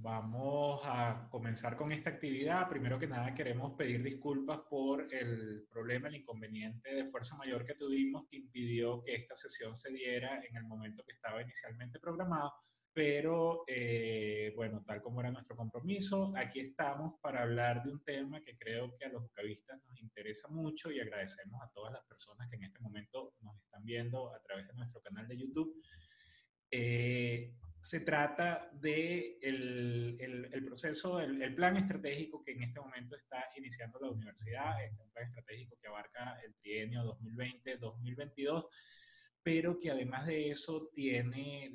vamos a comenzar con esta actividad. Primero que nada, queremos pedir disculpas por el problema, el inconveniente de fuerza mayor que tuvimos que impidió que esta sesión se diera en el momento que estaba inicialmente programado. Pero, bueno, tal como era nuestro compromiso, aquí estamos para hablar de un tema que creo que a los bucavistas nos interesa mucho y agradecemos a todas las personas que en este momento nos están viendo a través de nuestro canal de YouTube. Se trata de el proceso, el plan estratégico que en este momento está iniciando la universidad. Es un plan estratégico que abarca el trienio 2020-2022, pero que además de eso tiene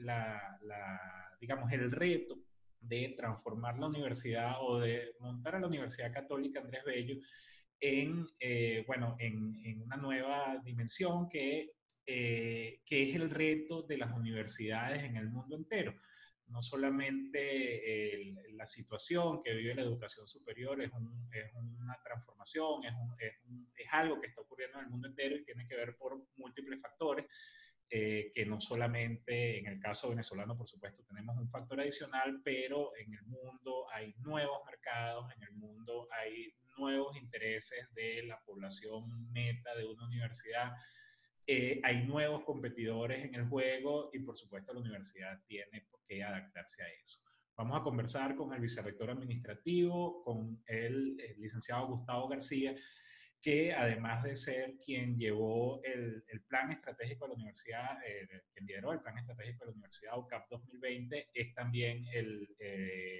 digamos, el reto de transformar la universidad o de montar a la Universidad Católica Andrés Bello en una nueva dimensión que es el reto de las universidades en el mundo entero. No solamente la situación que vive la educación superior es una transformación, es algo que está ocurriendo en el mundo entero y tiene que ver por múltiples factores, que no solamente en el caso venezolano, por supuesto, tenemos un factor adicional, pero en el mundo hay nuevos mercados, en el mundo hay nuevos intereses de la población meta de una universidad, hay nuevos competidores en el juego y por supuesto la universidad tiene que adaptarse a eso. Vamos a conversar con el vicerrector administrativo, con el licenciado Gustavo García, que además de ser quien llevó el plan estratégico de la universidad, quien lideró el plan estratégico de la universidad UCAP 2020, es también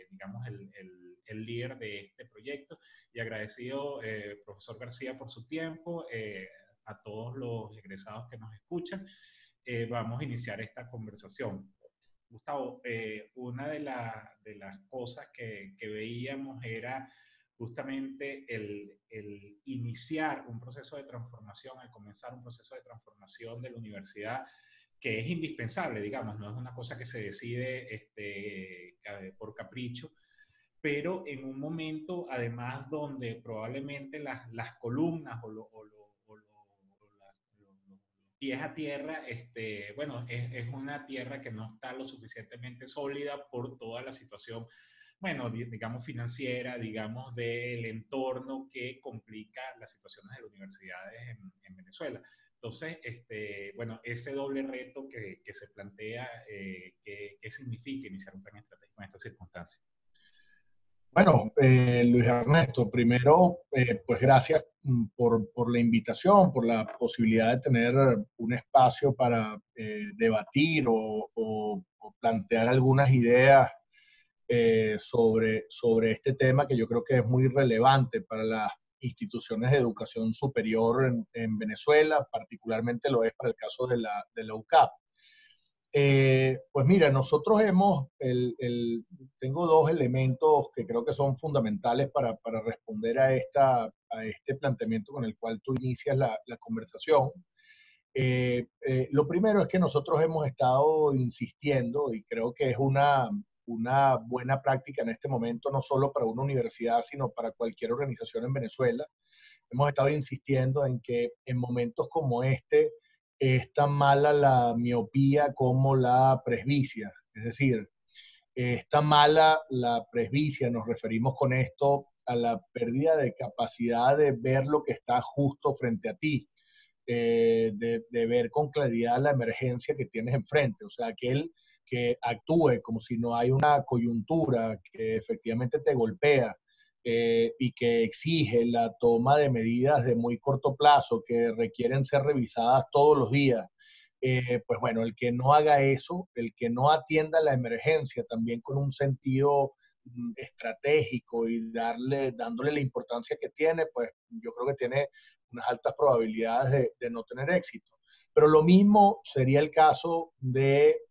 digamos, el líder de este proyecto. Y agradecido, profesor García, por su tiempo, a todos los egresados que nos escuchan. Vamos a iniciar esta conversación. Gustavo, una de las cosas que veíamos era justamente el iniciar un proceso de transformación, el comenzar un proceso de transformación de la universidad, que es indispensable, digamos, no es una cosa que se decide por capricho, pero en un momento, además, donde probablemente las columnas los pies a tierra, bueno, es una tierra que no está lo suficientemente sólida por toda la situación, bueno, digamos financiera, digamos del entorno que complica las situaciones de las universidades en Venezuela. Entonces, bueno, ese doble reto que se plantea, ¿qué significa iniciar un plan estratégico en estas circunstancias? Bueno, Luis Ernesto, primero, pues gracias por la invitación, por la posibilidad de tener un espacio para debatir o plantear algunas ideas sobre este tema que yo creo que es muy relevante para las instituciones de educación superior en Venezuela, particularmente lo es para el caso de la UCAP. Pues mira, nosotros tengo dos elementos que creo que son fundamentales para responder a este planteamiento con el cual tú inicias la conversación. Lo primero es que nosotros hemos estado insistiendo, y creo que es una buena práctica en este momento, no solo para una universidad, sino para cualquier organización en Venezuela. Hemos estado insistiendo en que en momentos como este es tan mala la miopía como la presbicia. Es decir, es tan mala la presbicia, nos referimos con esto a la pérdida de capacidad de ver lo que está justo frente a ti, de ver con claridad la emergencia que tienes enfrente. O sea, aquel que actúe como si no hay una coyuntura que efectivamente te golpea, y que exige la toma de medidas de muy corto plazo que requieren ser revisadas todos los días. Pues bueno, el que no haga eso, el que no atienda la emergencia también con un sentido estratégico y dándole la importancia que tiene, pues yo creo que tiene unas altas probabilidades de no tener éxito. Pero lo mismo sería el caso de,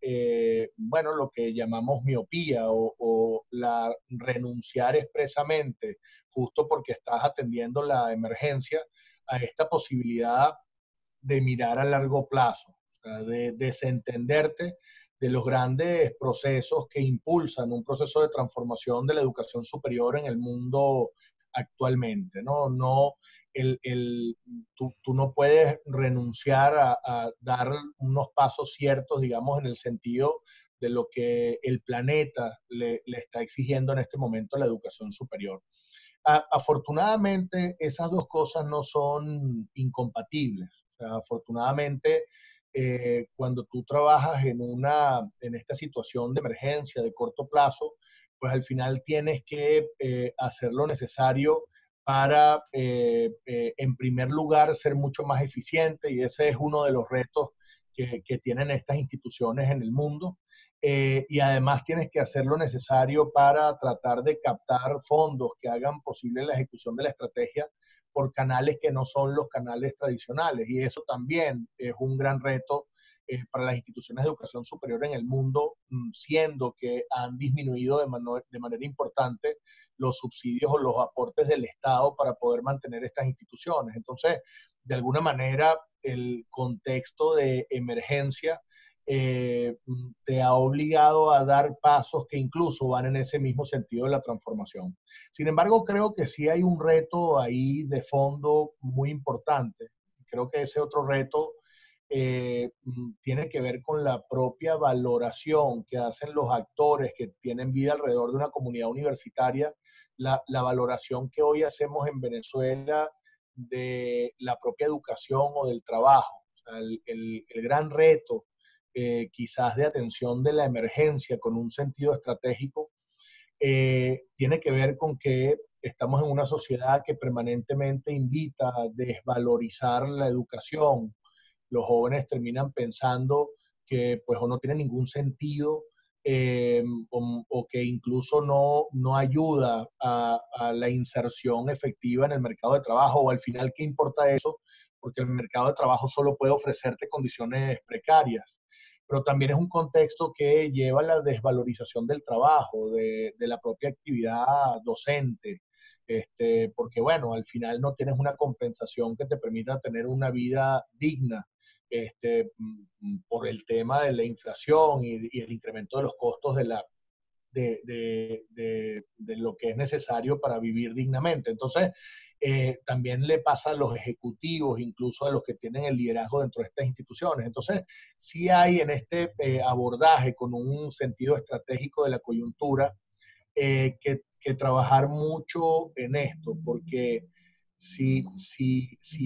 bueno, lo que llamamos miopía o la renunciar expresamente, justo porque estás atendiendo la emergencia, a esta posibilidad de mirar a largo plazo, o sea, de desentenderte de los grandes procesos que impulsan un proceso de transformación de la educación superior en el mundo actualmente, ¿no? No tú no puedes renunciar a dar unos pasos ciertos, digamos, en el sentido de lo que el planeta le está exigiendo en este momento a la educación superior. Afortunadamente, esas dos cosas no son incompatibles. O sea, afortunadamente, cuando tú trabajas en esta situación de emergencia de corto plazo, pues al final tienes que hacer lo necesario para, en primer lugar, ser mucho más eficiente, y ese es uno de los retos que tienen estas instituciones en el mundo. Y además tienes que hacer lo necesario para tratar de captar fondos que hagan posible la ejecución de la estrategia por canales que no son los canales tradicionales. Y eso también es un gran reto para las instituciones de educación superior en el mundo, siendo que han disminuido de manera importante los subsidios o los aportes del Estado para poder mantener estas instituciones. Entonces, de alguna manera, el contexto de emergencia te ha obligado a dar pasos que incluso van en ese mismo sentido de la transformación. Sin embargo, creo que sí hay un reto ahí de fondo muy importante. Creo que ese otro reto tiene que ver con la propia valoración que hacen los actores que tienen vida alrededor de una comunidad universitaria, la valoración que hoy hacemos en Venezuela de la propia educación o del trabajo. O sea, el gran reto quizás de atención de la emergencia con un sentido estratégico, tiene que ver con que estamos en una sociedad que permanentemente invita a desvalorizar la educación. Los jóvenes terminan pensando que pues o no tiene ningún sentido, o que incluso no ayuda a la inserción efectiva en el mercado de trabajo, o al final, ¿qué importa eso? Porque el mercado de trabajo solo puede ofrecerte condiciones precarias. Pero también es un contexto que lleva a la desvalorización del trabajo, de la propia actividad docente, porque bueno, al final no tienes una compensación que te permita tener una vida digna, por el tema de la inflación y el incremento de los costos de lo que es necesario para vivir dignamente. Entonces, también le pasa a los ejecutivos, incluso a los que tienen el liderazgo dentro de estas instituciones. Entonces, sí hay en este abordaje con un sentido estratégico de la coyuntura, que trabajar mucho en esto, porque si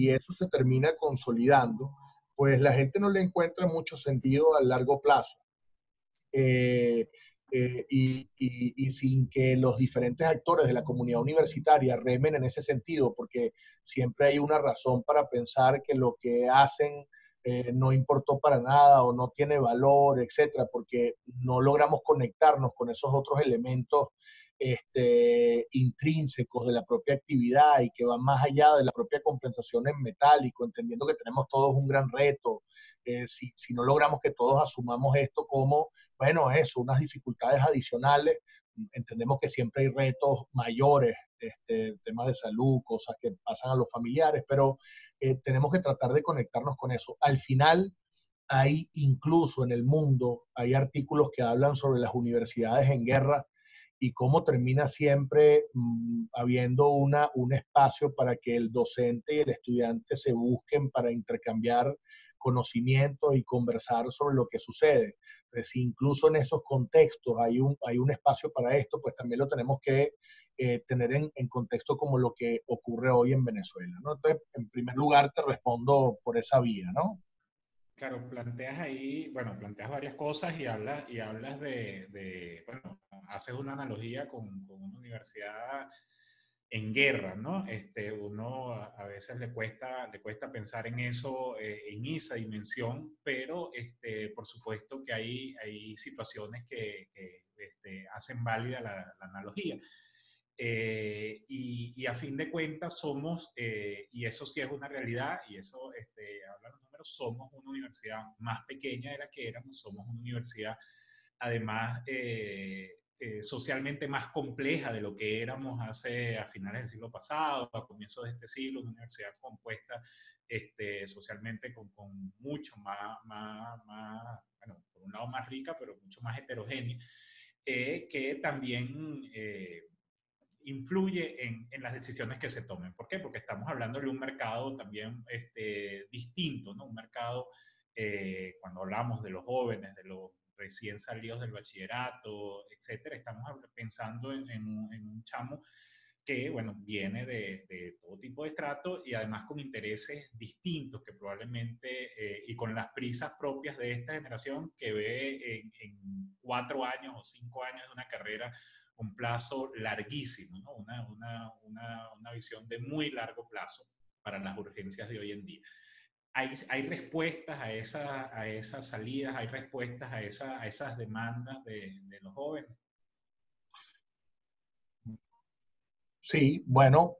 eso se termina consolidando, pues la gente no le encuentra mucho sentido a largo plazo. Eh, y sin que los diferentes actores de la comunidad universitaria remen en ese sentido, porque siempre hay una razón para pensar que lo que hacen no importó para nada o no tiene valor, etcétera, porque no logramos conectarnos con esos otros elementos intrínsecos de la propia actividad y que van más allá de la propia compensación en metálico, entendiendo que tenemos todos un gran reto. Si no logramos que todos asumamos esto como, bueno, eso, unas dificultades adicionales, entendemos que siempre hay retos mayores, temas de salud, cosas que pasan a los familiares, pero tenemos que tratar de conectarnos con eso. Al final, hay incluso en el mundo, hay artículos que hablan sobre las universidades en guerra y cómo termina siempre habiendo un espacio para que el docente y el estudiante se busquen para intercambiar conocimientos y conversar sobre lo que sucede. Entonces, si incluso en esos contextos hay un espacio para esto, pues también lo tenemos que tener en contexto como lo que ocurre hoy en Venezuela, ¿no? Entonces, en primer lugar, te respondo por esa vía, ¿no? Claro, planteas ahí, bueno, planteas varias cosas y hablas bueno, haces una analogía con una universidad en guerra, ¿no? Uno a veces le cuesta pensar en eso, en esa dimensión, pero por supuesto que hay situaciones que hacen válida la analogía. Y a fin de cuentas somos, y eso sí es una realidad, y eso hablan los números, somos una universidad más pequeña de la que éramos, somos una universidad además socialmente más compleja de lo que éramos a finales del siglo pasado, a comienzos de este siglo, una universidad compuesta socialmente con mucho bueno, por un lado más rica, pero mucho más heterogénea, que también influye en las decisiones que se tomen. ¿Por qué? Porque estamos hablando de un mercado también distinto, ¿no? Un mercado cuando hablamos de los jóvenes, de los recién salidos del bachillerato, etcétera, estamos pensando en un chamo que, bueno, viene de todo tipo de estrato y además con intereses distintos que probablemente, y con las prisas propias de esta generación que ve en 4 años o 5 años de una carrera un plazo larguísimo, ¿no? Una visión de muy largo plazo para las urgencias de hoy en día. Hay respuestas a esas salidas, hay respuestas a esas demandas de los jóvenes. Sí, bueno,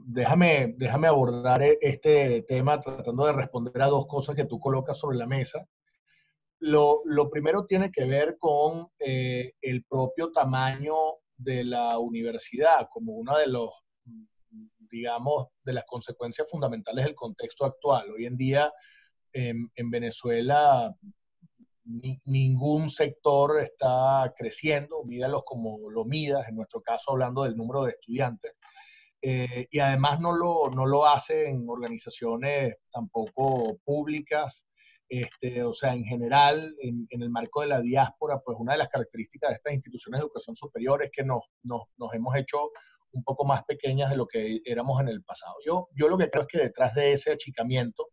déjame abordar este tema tratando de responder a dos cosas que tú colocas sobre la mesa. Lo primero tiene que ver con el propio tamaño de la universidad, como una de los, digamos, de las consecuencias fundamentales del contexto actual. Hoy en día, en Venezuela, ningún sector está creciendo, mídalos como lo midas, en nuestro caso hablando del número de estudiantes, y además no lo hacen organizaciones tampoco públicas, o sea, en general, en el marco de la diáspora, pues una de las características de estas instituciones de educación superior es que nos hemos hecho un poco más pequeñas de lo que éramos en el pasado. Yo lo que creo es que detrás de ese achicamiento,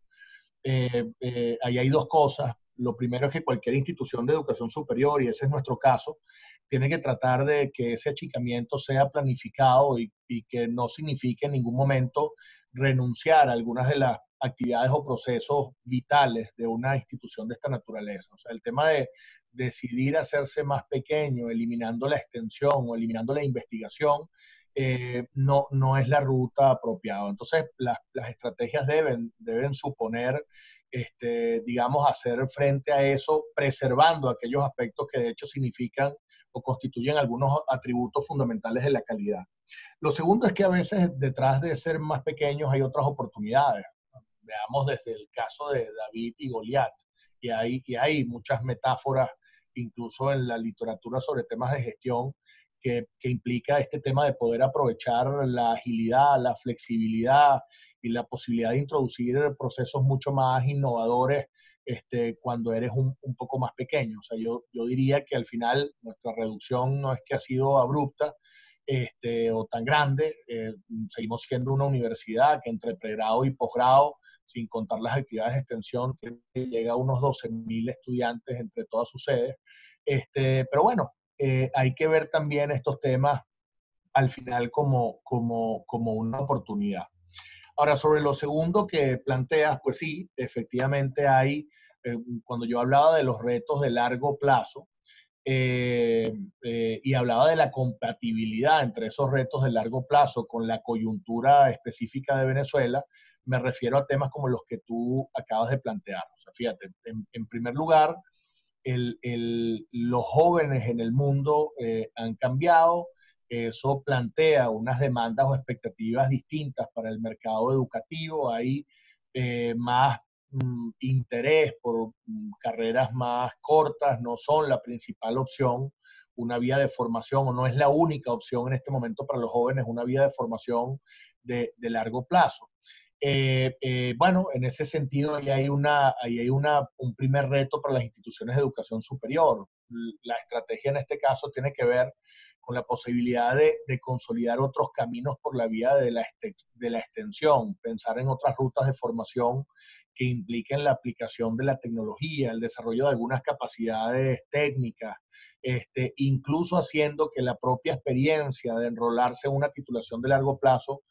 ahí hay dos cosas. Lo primero es que cualquier institución de educación superior, y ese es nuestro caso, tiene que tratar de que ese achicamiento sea planificado y que no signifique en ningún momento renunciar a algunas de las actividades o procesos vitales de una institución de esta naturaleza. O sea, el tema de decidir hacerse más pequeño, eliminando la extensión o eliminando la investigación, no es la ruta apropiada. Entonces, las estrategias deben suponer, digamos, hacer frente a eso, preservando aquellos aspectos que de hecho significan o constituyen algunos atributos fundamentales de la calidad. Lo segundo es que a veces detrás de ser más pequeños hay otras oportunidades. Veamos desde el caso de David y Goliat, y hay muchas metáforas, incluso en la literatura, sobre temas de gestión, que implica este tema de poder aprovechar la agilidad, la flexibilidad y la posibilidad de introducir procesos mucho más innovadores, cuando eres un poco más pequeño. O sea, yo diría que al final nuestra reducción no es que ha sido abrupta, o tan grande. Seguimos siendo una universidad que entre pregrado y posgrado, sin contar las actividades de extensión, que llega a unos 12.000 estudiantes entre todas sus sedes. Pero bueno, hay que ver también estos temas al final como una oportunidad. Ahora, sobre lo segundo que planteas, pues sí, efectivamente hay, cuando yo hablaba de los retos de largo plazo, y hablaba de la compatibilidad entre esos retos de largo plazo con la coyuntura específica de Venezuela, me refiero a temas como los que tú acabas de plantear. O sea, fíjate, en primer lugar, los jóvenes en el mundo han cambiado. Eso plantea unas demandas o expectativas distintas para el mercado educativo. Hay más interés por carreras más cortas, no son la principal opción. Una vía de formación, o no es la única opción en este momento para los jóvenes, una vía de formación de largo plazo. Bueno, en ese sentido ahí hay un primer reto para las instituciones de educación superior. La estrategia en este caso tiene que ver con la posibilidad de consolidar otros caminos por la vía de la extensión, pensar en otras rutas de formación que impliquen la aplicación de la tecnología, el desarrollo de algunas capacidades técnicas, incluso haciendo que la propia experiencia de enrolarse en una titulación de largo plazo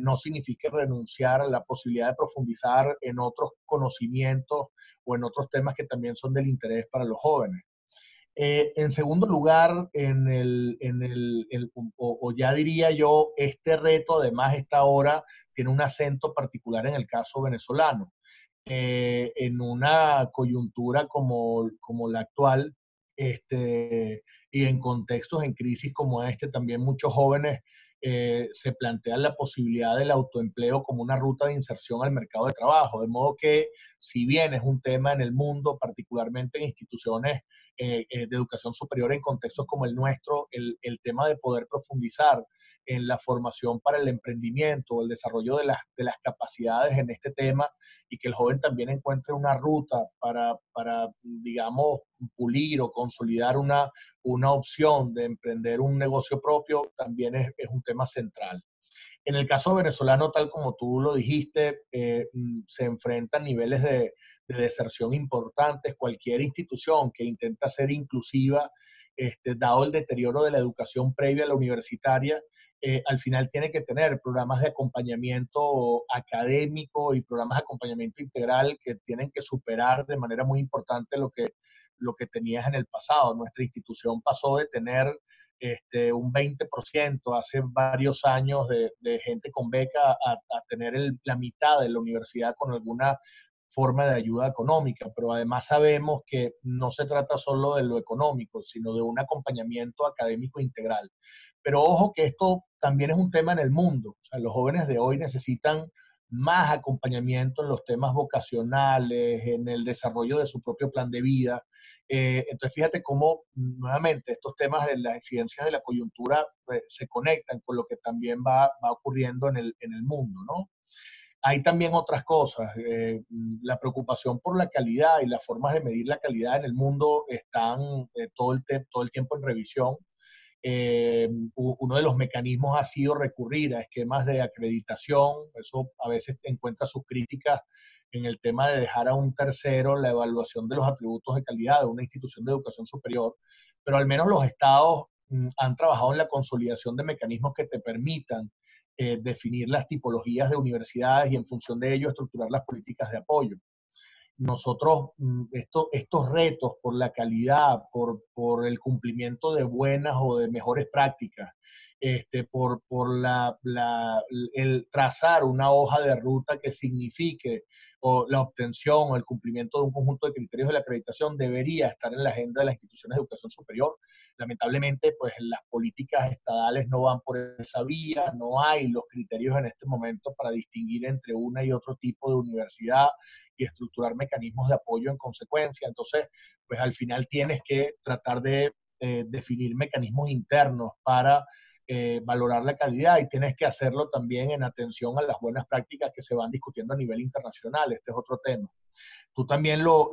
no signifique renunciar a la posibilidad de profundizar en otros conocimientos o en otros temas que también son del interés para los jóvenes. En segundo lugar, o ya diría yo, este reto además esta ahora tiene un acento particular en el caso venezolano. En una coyuntura como la actual, y en contextos en crisis como este, también muchos jóvenes se plantea la posibilidad del autoempleo como una ruta de inserción al mercado de trabajo. De modo que, si bien es un tema en el mundo, particularmente en instituciones de educación superior en contextos como el nuestro, el tema de poder profundizar en la formación para el emprendimiento, el desarrollo de las capacidades en este tema, y que el joven también encuentre una ruta para digamos, pulir o consolidar una opción de emprender un negocio propio, también es un tema central. En el caso venezolano, tal como tú lo dijiste, se enfrentan niveles de deserción importantes. Cualquier institución que intenta ser inclusiva, dado el deterioro de la educación previa a la universitaria, al final tiene que tener programas de acompañamiento académico y programas de acompañamiento integral que tienen que superar de manera muy importante lo que tenías en el pasado. Nuestra institución pasó de tener un 20% hace varios años de gente con beca a tener la mitad de la universidad con alguna forma de ayuda económica, pero además sabemos que no se trata solo de lo económico, sino de un acompañamiento académico integral. Pero ojo que esto también es un tema en el mundo. O sea, los jóvenes de hoy necesitan más acompañamiento en los temas vocacionales, en el desarrollo de su propio plan de vida. Entonces, fíjate cómo nuevamente estos temas de las exigencias de la coyuntura se conectan con lo que también va ocurriendo en el mundo, ¿no? Hay también otras cosas. La preocupación por la calidad y las formas de medir la calidad en el mundo están todo el tiempo en revisión. Uno de los mecanismos ha sido recurrir a esquemas de acreditación. Eso a veces encuentra sus críticas en el tema de dejar a un tercero la evaluación de los atributos de calidad de una institución de educación superior, pero al menos los estados han trabajado en la consolidación de mecanismos que te permitan definir las tipologías de universidades y en función de ello estructurar las políticas de apoyo. Nosotros, estos retos por la calidad, por el cumplimiento de buenas o de mejores prácticas, por el trazar una hoja de ruta que signifique o la obtención o el cumplimiento de un conjunto de criterios de la acreditación, debería estar en la agenda de las instituciones de educación superior. Lamentablemente, pues las políticas estadales no van por esa vía, no hay los criterios en este momento para distinguir entre una y otro tipo de universidad y estructurar mecanismos de apoyo en consecuencia. Entonces, pues al final tienes que tratar de definir mecanismos internos para valorar la calidad, y tienes que hacerlo también en atención a las buenas prácticas que se van discutiendo a nivel internacional. Este es otro tema. Tú también lo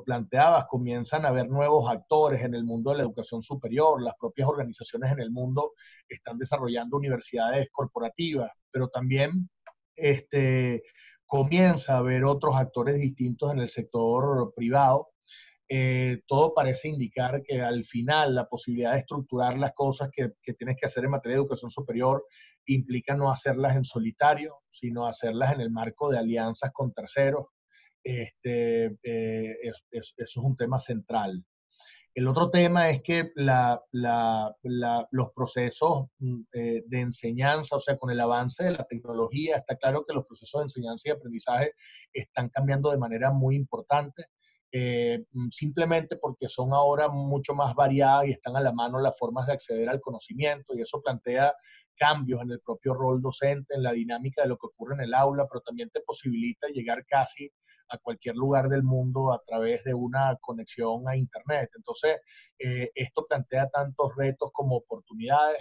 planteabas, comienzan a haber nuevos actores en el mundo de la educación superior, las propias organizaciones en el mundo están desarrollando universidades corporativas, pero también comienza a haber otros actores distintos en el sector privado. Todo parece indicar que al final la posibilidad de estructurar las cosas que tienes que hacer en materia de educación superior implica no hacerlas en solitario, sino hacerlas en el marco de alianzas con terceros. Eso es un tema central. El otro tema es que los procesos de enseñanza, o sea, con el avance de la tecnología, está claro que los procesos de enseñanza y aprendizaje están cambiando de manera muy importante, simplemente porque son ahora mucho más variadas y están a la mano las formas de acceder al conocimiento, y eso plantea cambios en el propio rol docente, en la dinámica de lo que ocurre en el aula, pero también te posibilita llegar casi a cualquier lugar del mundo a través de una conexión a Internet. Entonces, esto plantea tantos retos como oportunidades.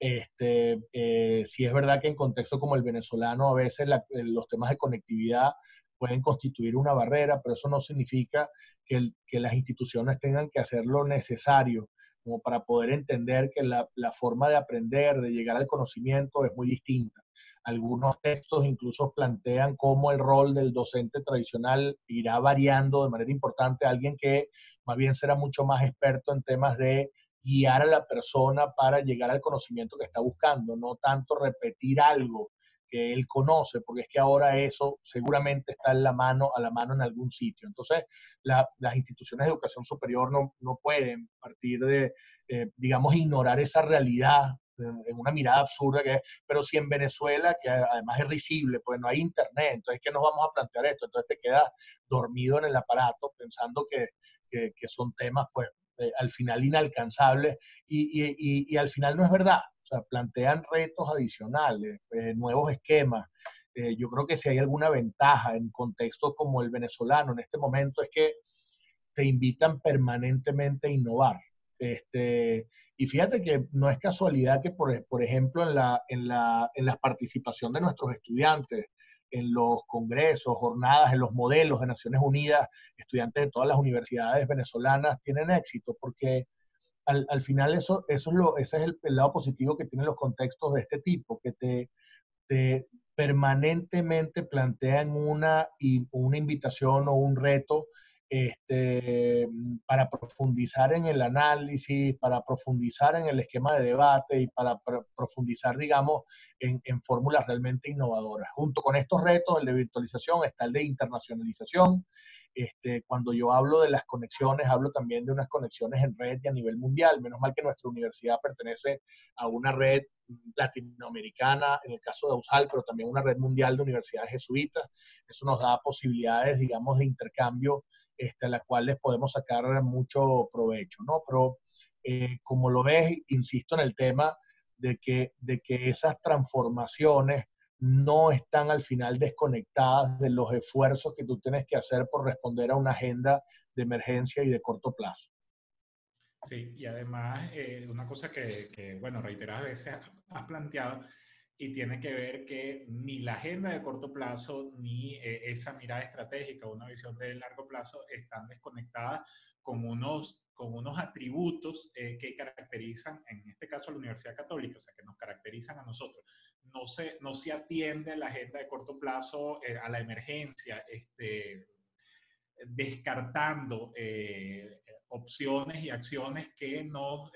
Sí es verdad que en contextos como el venezolano a veces los temas de conectividad pueden constituir una barrera, pero eso no significa que las instituciones tengan que hacer lo necesario como para poder entender que la forma de aprender, de llegar al conocimiento es muy distinta. Algunos textos incluso plantean cómo el rol del docente tradicional irá variando de manera importante a alguien que más bien será mucho más experto en temas de guiar a la persona para llegar al conocimiento que está buscando, no tanto repetir algo que él conoce, porque es que ahora eso seguramente está a la mano en algún sitio. Entonces, las instituciones de educación superior no pueden partir de, digamos, ignorar esa realidad en una mirada absurda que es, pero si en Venezuela, que además es risible, pues no hay internet, entonces, ¿qué nos vamos a plantear esto? Entonces te quedas dormido en el aparato pensando que son temas, pues, al final inalcanzables y al final no es verdad. O sea, plantean retos adicionales, nuevos esquemas. Yo creo que si hay alguna ventaja en contextos como el venezolano en este momento es que te invitan permanentemente a innovar. Y fíjate que no es casualidad que, por ejemplo, en la participación de nuestros estudiantes, en los congresos, jornadas, en los modelos de Naciones Unidas, estudiantes de todas las universidades venezolanas tienen éxito, porque al final ese es el lado positivo que tienen los contextos de este tipo, que te permanentemente plantean una invitación o un reto para profundizar en el análisis, para profundizar en el esquema de debate y para profundizar, digamos, en fórmulas realmente innovadoras. Junto con estos retos, el de virtualización, está el de internacionalización. Cuando yo hablo de las conexiones, hablo también de unas conexiones en red y a nivel mundial. Menos mal que nuestra universidad pertenece a una red latinoamericana, en el caso de USAL, pero también una red mundial de universidades jesuitas. Eso nos da posibilidades, digamos, de intercambio a las cuales podemos sacar mucho provecho, ¿no? Pero como lo ves, insisto en el tema de que esas transformaciones no están al final desconectadas de los esfuerzos que tú tienes que hacer por responder a una agenda de emergencia y de corto plazo. Sí, y además una cosa bueno, reiteradas veces has planteado y tiene que ver que ni la agenda de corto plazo ni esa mirada estratégica, una visión de largo plazo están desconectadas con unos atributos que caracterizan, en este caso, a la Universidad Católica, o sea, que nos caracterizan a nosotros. No se atiende la agenda de corto plazo a la emergencia, descartando opciones y acciones que nos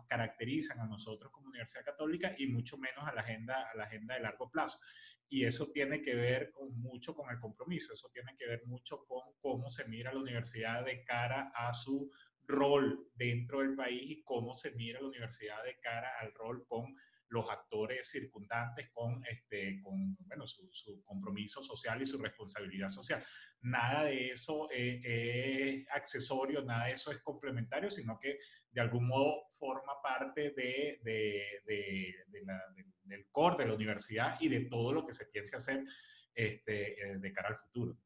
caracterizan a nosotros como Universidad Católica y mucho menos a la agenda de largo plazo. Y eso tiene que ver mucho con el compromiso, eso tiene que ver mucho con cómo se mira la universidad de cara a su rol dentro del país y cómo se mira la universidad de cara al rol con los actores circundantes con bueno, su compromiso social y su responsabilidad social. Nada de eso es accesorio, nada de eso es complementario, sino que de algún modo forma parte del core de la universidad y de todo lo que se piense hacer de cara al futuro.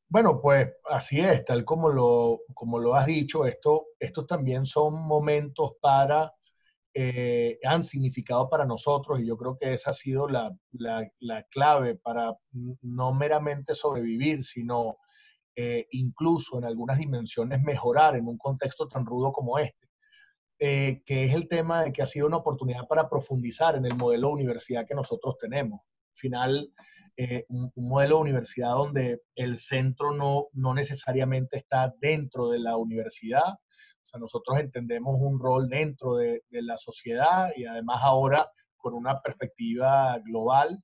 Bueno, pues así es, tal como lo has dicho, estos también son momentos han significado para nosotros y yo creo que esa ha sido la clave para no meramente sobrevivir, sino incluso en algunas dimensiones mejorar en un contexto tan rudo como este, que es el tema de que ha sido una oportunidad para profundizar en el modelo de universidad que nosotros tenemos. Al final, un modelo de universidad donde el centro no necesariamente está dentro de la universidad. O sea, nosotros entendemos un rol dentro de la sociedad y además ahora con una perspectiva global.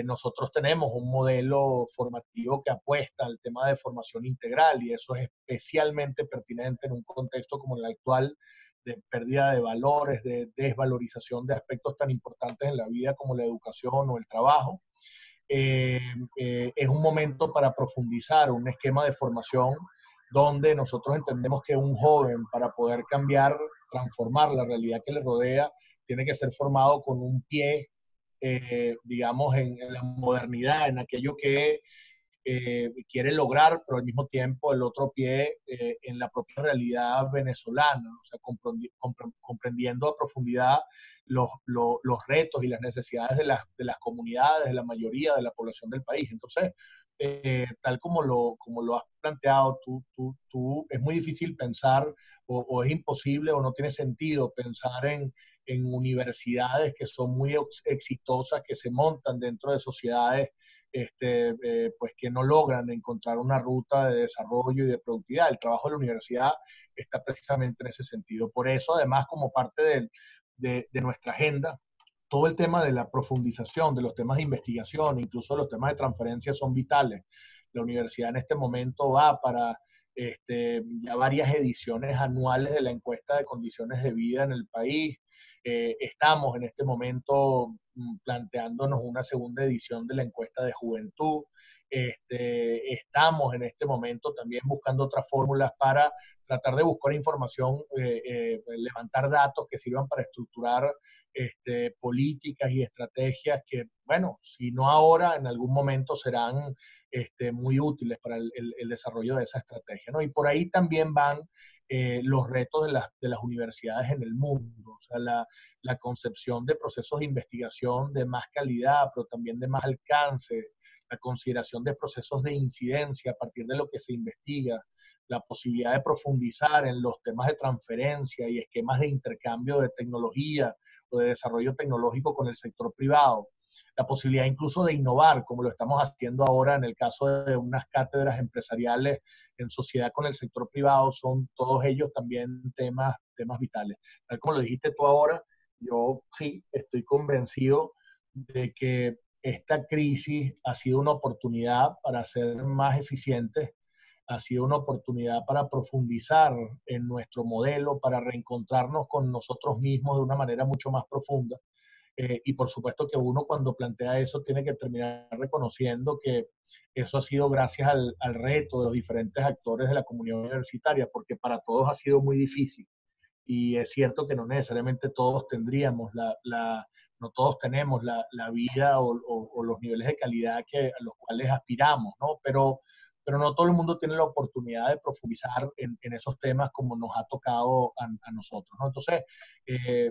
Nosotros tenemos un modelo formativo que apuesta al tema de formación integral y eso es especialmente pertinente en un contexto como el actual de pérdida de valores, de desvalorización de aspectos tan importantes en la vida como la educación o el trabajo. Eh, es un momento para profundizar un esquema de formación donde nosotros entendemos que un joven para poder cambiar, transformar la realidad que le rodea, tiene que ser formado con un pie, digamos, en la modernidad, en aquello que quiere lograr, pero al mismo tiempo el otro pie en la propia realidad venezolana, o sea, comprendiendo a profundidad los retos y las necesidades de las comunidades, de la mayoría de la población del país. Entonces, tal como lo has planteado, es muy difícil pensar o es imposible o no tiene sentido pensar en universidades que son muy exitosas, que se montan dentro de sociedades pues que no logran encontrar una ruta de desarrollo y de productividad. El trabajo de la universidad está precisamente en ese sentido. Por eso, además, como parte de nuestra agenda, todo el tema de la profundización, de los temas de investigación, incluso los temas de transferencia son vitales. La universidad en este momento va para ya varias ediciones anuales de la encuesta de condiciones de vida en el país. Estamos en este momento planteándonos una segunda edición de la encuesta de juventud. Estamos en este momento también buscando otras fórmulas para tratar de buscar información, levantar datos que sirvan para estructurar políticas y estrategias que, bueno, si no ahora, en algún momento serán muy útiles para el desarrollo de esa estrategia, ¿no? Y por ahí también van los retos de las universidades en el mundo, o sea, la concepción de procesos de investigación de más calidad, pero también de más alcance, la consideración de procesos de incidencia a partir de lo que se investiga, la posibilidad de profundizar en los temas de transferencia y esquemas de intercambio de tecnología o de desarrollo tecnológico con el sector privado, la posibilidad incluso de innovar, como lo estamos haciendo ahora en el caso de unas cátedras empresariales en sociedad con el sector privado, son todos ellos también temas vitales. Tal como lo dijiste tú ahora, yo sí estoy convencido de que esta crisis ha sido una oportunidad para ser más eficientes, ha sido una oportunidad para profundizar en nuestro modelo, para reencontrarnos con nosotros mismos de una manera mucho más profunda. Y por supuesto que uno cuando plantea eso tiene que terminar reconociendo que eso ha sido gracias al reto de los diferentes actores de la comunidad universitaria, porque para todos ha sido muy difícil. Y es cierto que no necesariamente todos tendríamos no todos tenemos la vida o los niveles de calidad a los cuales aspiramos, ¿no? Pero no todo el mundo tiene la oportunidad de profundizar en esos temas como nos ha tocado a nosotros, ¿no? Entonces,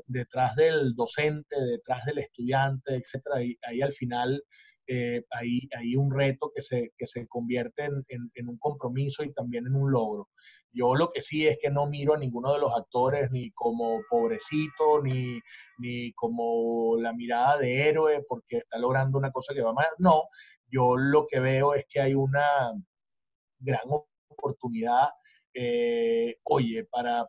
detrás del docente, detrás del estudiante, etcétera, ahí al final hay un reto que se convierte en un compromiso y también en un logro. Yo lo que sí es que no miro a ninguno de los actores ni como pobrecito, ni como la mirada de héroe porque está logrando una cosa que va mal. No, yo lo que veo es que hay una gran oportunidad, oye, para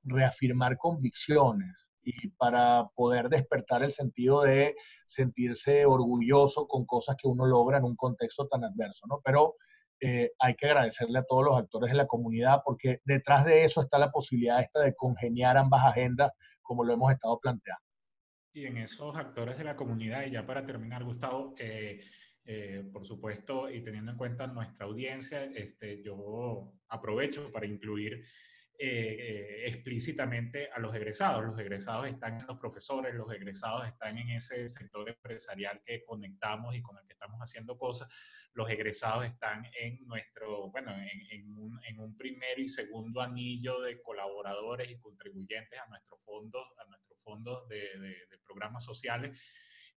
reafirmar convicciones y para poder despertar el sentido de sentirse orgulloso con cosas que uno logra en un contexto tan adverso, ¿no? Pero hay que agradecerle a todos los actores de la comunidad porque detrás de eso está la posibilidad esta de congeniar ambas agendas como lo hemos estado planteando. Y en esos actores de la comunidad, y ya para terminar, Gustavo, por supuesto, y teniendo en cuenta nuestra audiencia, yo aprovecho para incluir explícitamente a los egresados. Los egresados están en los profesores, los egresados están en ese sector empresarial que conectamos y con el que estamos haciendo cosas. Los egresados están en nuestro, bueno, en un primero y segundo anillo de colaboradores y contribuyentes a nuestros fondos de programas sociales.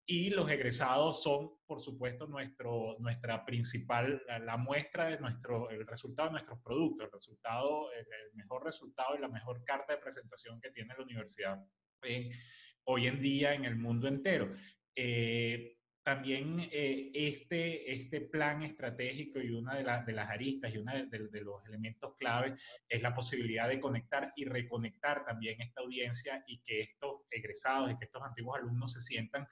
Y los egresados son, por supuesto, nuestra principal, la muestra de el resultado de nuestros productos, el mejor resultado y la mejor carta de presentación que tiene la universidad hoy en día en el mundo entero. También este plan estratégico y una de las aristas y uno de los elementos clave es la posibilidad de conectar y reconectar también esta audiencia y que estos egresados y que estos antiguos alumnos se sientan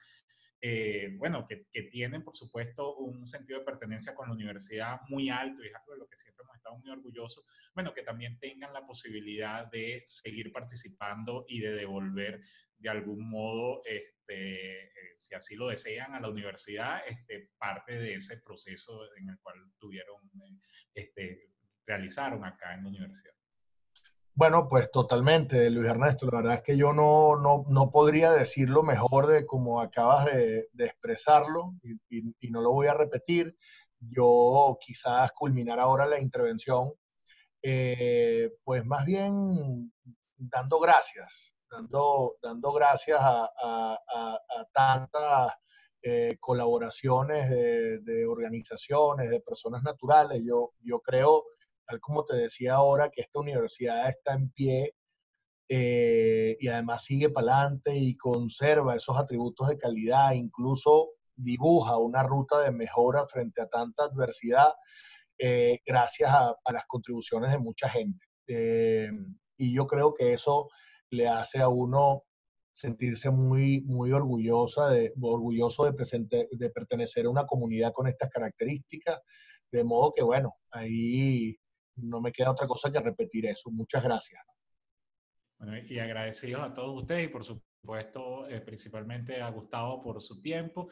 bueno, que tienen, por supuesto, un sentido de pertenencia con la universidad muy alto y es algo de lo que siempre hemos estado muy orgullosos, bueno, que también tengan la posibilidad de seguir participando y de devolver de algún modo, si así lo desean, a la universidad parte de ese proceso en el cual realizaron acá en la universidad. Bueno, pues totalmente, Luis Ernesto. La verdad es que yo no podría decirlo mejor de como acabas de expresarlo y no lo voy a repetir. Yo quizás culminar ahora la intervención, pues más bien dando gracias, dando gracias a tantas colaboraciones de organizaciones, de personas naturales. Yo creo, tal como te decía ahora, que esta universidad está en pie y además sigue para adelante y conserva esos atributos de calidad, incluso dibuja una ruta de mejora frente a tanta adversidad gracias a las contribuciones de mucha gente. Y yo creo que eso le hace a uno sentirse muy orgulloso de pertenecer a una comunidad con estas características, de modo que, bueno, ahí no me queda otra cosa que repetir eso. Muchas gracias. Bueno, y agradecidos a todos ustedes y por supuesto, principalmente a Gustavo por su tiempo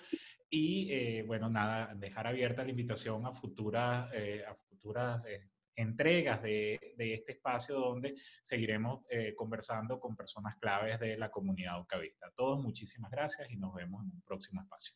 y bueno, nada, dejar abierta la invitación a futuras entregas de este espacio donde seguiremos conversando con personas claves de la comunidad ucavista. A todos muchísimas gracias y nos vemos en un próximo espacio.